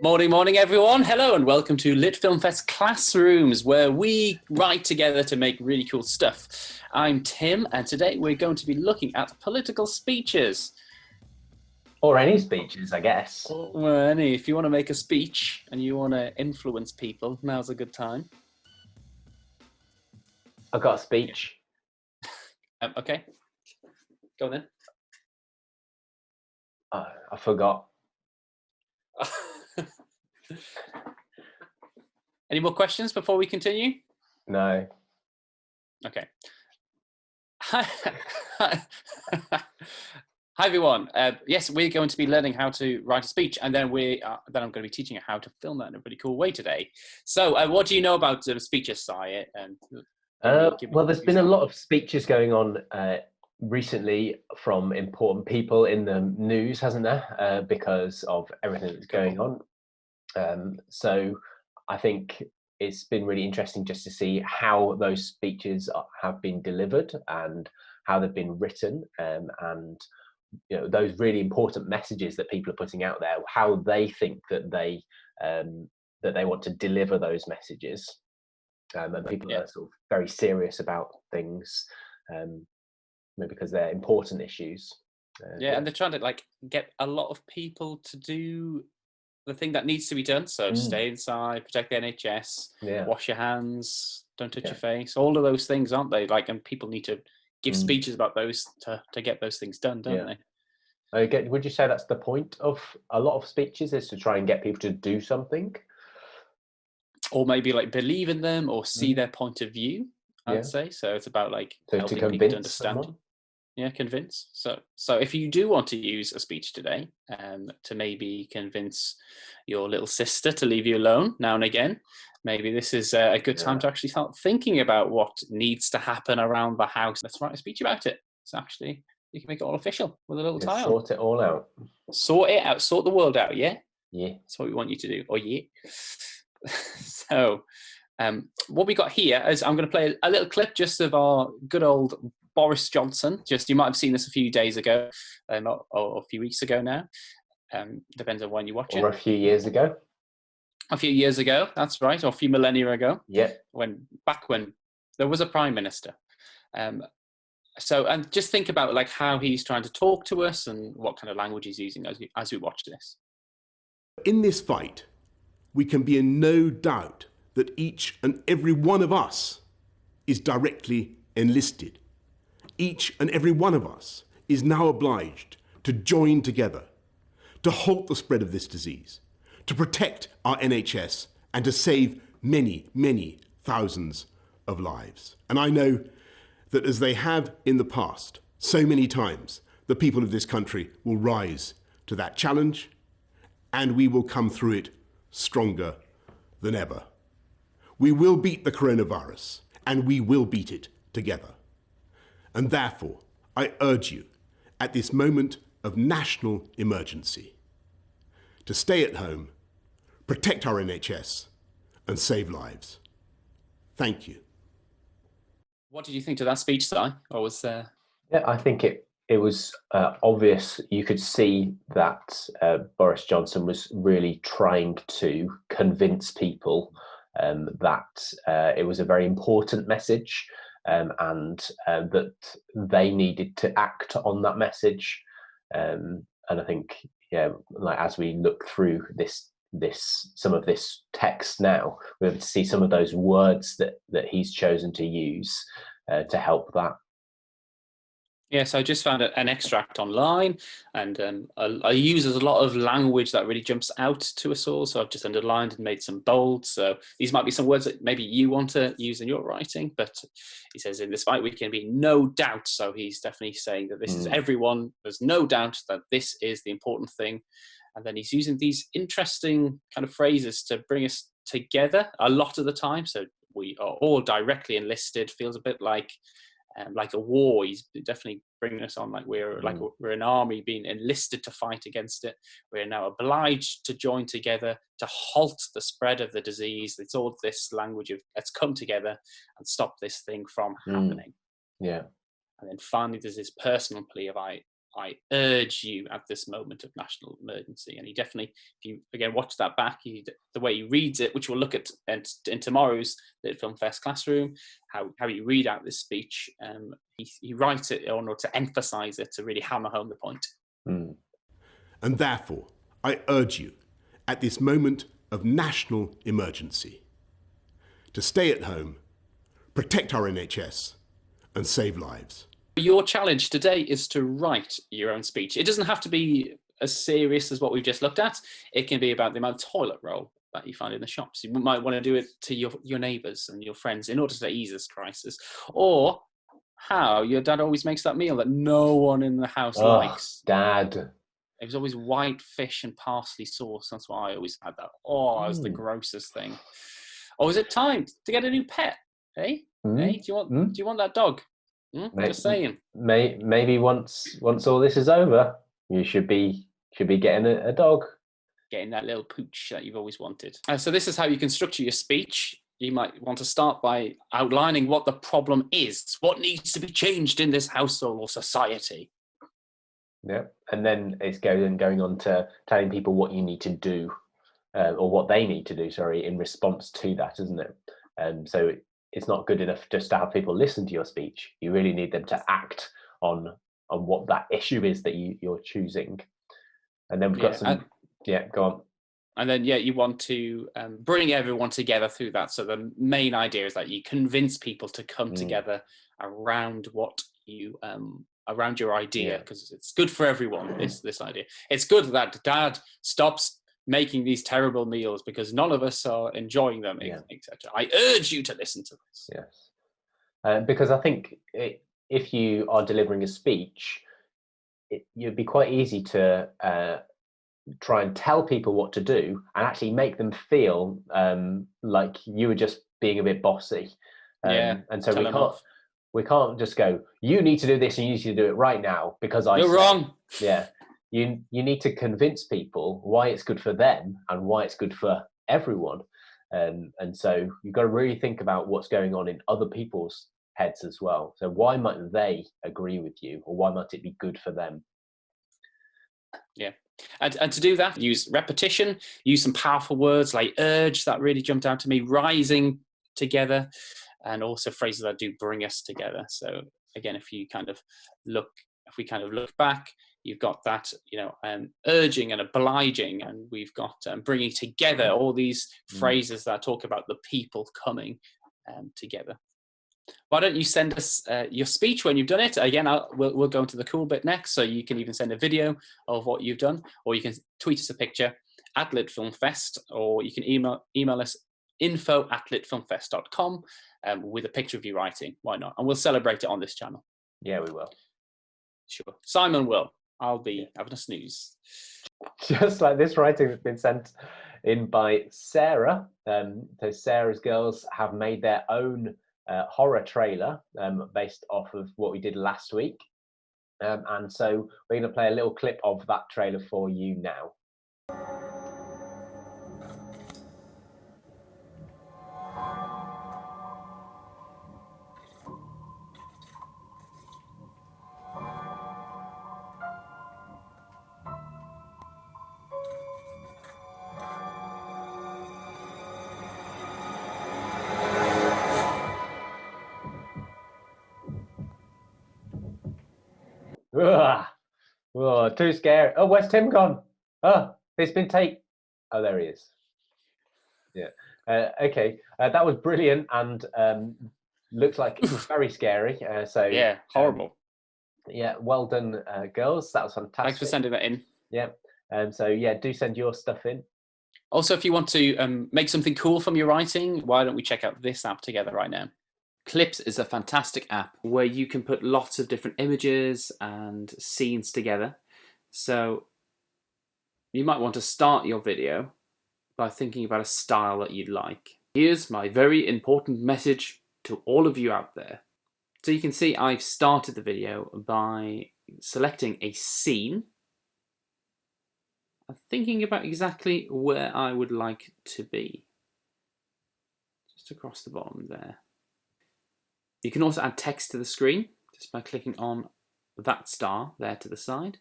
Morning, everyone. Hello, and welcome to Lit Film Fest Classrooms, where we write together to make really cool stuff. I'm Tim, and today we're going to be looking at political speeches. Or any speeches, I guess. Well, if you want to make a speech and you want to influence people, now's a good time. I've got a speech. Okay. Go on then. I forgot. Any more questions before we continue? No. Okay. Hi, everyone. Yes, we're going to be learning how to write a speech, and then I'm going to be teaching you how to film that in a really cool way today. So, what do you know about speeches, Si? Well, there's been a lot of speeches going on recently from important people in the news, hasn't there? Because of everything that's going on. So I think it's been really interesting just to see how those speeches have been delivered and how they've been written, and those really important messages that people are putting out there, how they think that they want to deliver those messages, and people are sort of very serious about things, because they're important issues. And they're trying to get a lot of people to do the thing that needs to be done. So stay inside, protect the NHS, wash your hands, don't touch your face. All of those things, aren't they? And people need to give speeches about those to get those things done, don't they? Would you say that's the point of a lot of speeches, is to try and get people to do something? Or maybe believe in them or see their point of view, I'd say. So it's about helping people to understand. Someone? Yeah, convince. So if you do want to use a speech today to maybe convince your little sister to leave you alone now and again, maybe this is a good time to actually start thinking about what needs to happen around the house. Let's write a speech about it. So actually, you can make it all official with a little tie on. Sort it all out. Sort it out. Sort the world out, yeah? Yeah. That's what we want you to do. Oh, yeah. So what we got here is I'm going to play a little clip just of our good old Boris Johnson. Just, you might have seen this a few days ago, or a few weeks ago now. Depends on when you watch it. Or a few years ago. A few years ago, that's right, or a few millennia ago. Yeah. Back when there was a prime minister. And just think about how he's trying to talk to us and what kind of language he's using as we watch this. In this fight, we can be in no doubt that each and every one of us is directly enlisted. Each and every one of us is now obliged to join together, to halt the spread of this disease, to protect our NHS, and to save many, many thousands of lives. And I know that as they have in the past, so many times, the people of this country will rise to that challenge, and we will come through it stronger than ever. We will beat the coronavirus, and we will beat it together. And therefore, I urge you, at this moment of national emergency, to stay at home, protect our NHS, and save lives. Thank you. What did you think to that speech, Si? Or was Yeah, I think it was obvious. You could see that Boris Johnson was really trying to convince people that it was a very important message, and that they needed to act on that message. And I think, as we look through some of this text now, we're able to see some of those words that he's chosen to use to help that. Yeah, so I just found an extract online, and I uses a lot of language that really jumps out to us all. So I've just underlined and made some bold. So these might be some words that maybe you want to use in your writing, but he says in this fight we can be no doubt. So he's definitely saying that this is everyone. There's no doubt that this is the important thing. And then he's using these interesting kind of phrases to bring us together a lot of the time. So we are all directly enlisted. Feels a bit like a war. He's definitely bringing us on we're an army being enlisted to fight against it. We're now obliged to join together to halt the spread of the disease. It's all this language of let's come together and stop this thing from happening. Yeah. And then finally there's this personal plea of I urge you at this moment of national emergency. And he definitely, if you again watch that back, the way he reads it, which we'll look at in tomorrow's Lit Film Fest classroom, how you read out this speech, he writes it in order to emphasize it, to really hammer home the point. And therefore, I urge you at this moment of national emergency to stay at home, protect our NHS, and save lives. Your challenge today is to write your own speech. It doesn't have to be as serious as what we've just looked at. It can be about the amount of toilet roll that you find in the shops. You might want to do it to your neighbours and your friends in order to ease this crisis. Or how your dad always makes that meal that no one in the house likes. Dad. It was always white fish and parsley sauce. That's why I always had that. Oh, it was the grossest thing. Or is it time to get a new pet? Hey? Hey, do you want that dog? Just saying. Maybe once all this is over, you should be getting a dog. Getting that little pooch that you've always wanted. So this is how you can structure your speech. You might want to start by outlining what the problem is, what needs to be changed in this household or society. Yeah, and then it's going on to telling people what you need to do, or what they need to do. Sorry, in response to that, isn't it? So it's not good enough just to have people listen to your speech. You really need them to act on what that issue is that you're choosing. And then we've got some. Go on. And then you want to bring everyone together through that. So the main idea is that you convince people to come together around what you around your idea, because it's good for everyone. This idea. It's good that Dad stops making these terrible meals because none of us are enjoying them, etc. I urge you to listen to this. Yes, because I think if you are delivering a speech, it'd be quite easy to try and tell people what to do and actually make them feel like you were just being a bit bossy. And so we can't just go, you need to do this and you need to do it right now because you're wrong. Yeah. You need to convince people why it's good for them and why it's good for everyone. And so you've got to really think about what's going on in other people's heads as well. So why might they agree with you, or why might it be good for them? Yeah. And to do that, use repetition, use some powerful words like urge, that really jumped out to me, rising together, and also phrases that do bring us together. So again, if we kind of look back, you've got that, urging and obliging, and we've got bringing together, all these phrases that talk about the people coming together. Why don't you send us your speech when you've done it? Again, we'll go into the cool bit next, so you can even send a video of what you've done, or you can tweet us a picture at LitFilmFest, or you can email us info@litfilmfest.com with a picture of you writing. Why not? And we'll celebrate it on this channel. Yeah, we will. Sure. Simon will. I'll be having a snooze. Just like this writing that's been sent in by Sarah. So Sarah's girls have made their own horror trailer based off of what we did last week. And so we're going to play a little clip of that trailer for you now. Oh, too scary. Oh, where's Tim gone? Oh, it's been taken. Oh, there he is. Yeah. Okay. That was brilliant and looks like it was very scary. So yeah, horrible. Yeah, well done, girls. That was fantastic. Thanks for sending that in. Yeah. So yeah, do send your stuff in. Also, if you want to make something cool from your writing, why don't we check out this app together right now? Clips is a fantastic app where you can put lots of different images and scenes together. So you might want to start your video by thinking about a style that you'd like. Here's my very important message to all of you out there. So you can see I've started the video by selecting a scene. I'm thinking about exactly where I would like to be. Just across the bottom there. You can also add text to the screen just by clicking on that star there to the side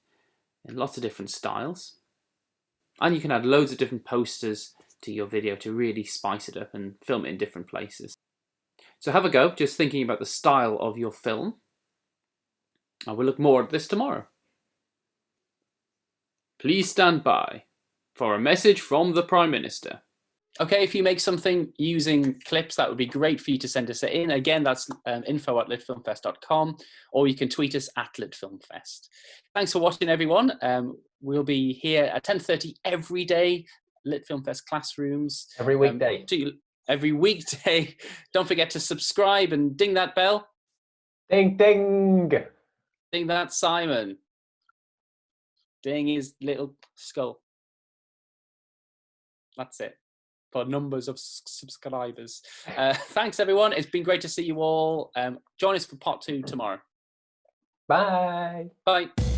in lots of different styles. And you can add loads of different posters to your video to really spice it up and film it in different places. So have a go, just thinking about the style of your film. And we'll look more at this tomorrow. Please stand by for a message from the Prime Minister. Okay, if you make something using clips, that would be great for you to send us in. Again, that's info@litfilmfest.com, or you can tweet us at litfilmfest. Thanks for watching, everyone. We'll be here at 10:30 every day, Lit Film Fest classrooms. Every weekday. Every weekday. Don't forget to subscribe and ding that bell. Ding, ding. Ding that Simon. Ding his little skull. That's it. For numbers of subscribers. Thanks, everyone. It's been great to see you all. Join us for part 2 tomorrow. Bye. Bye.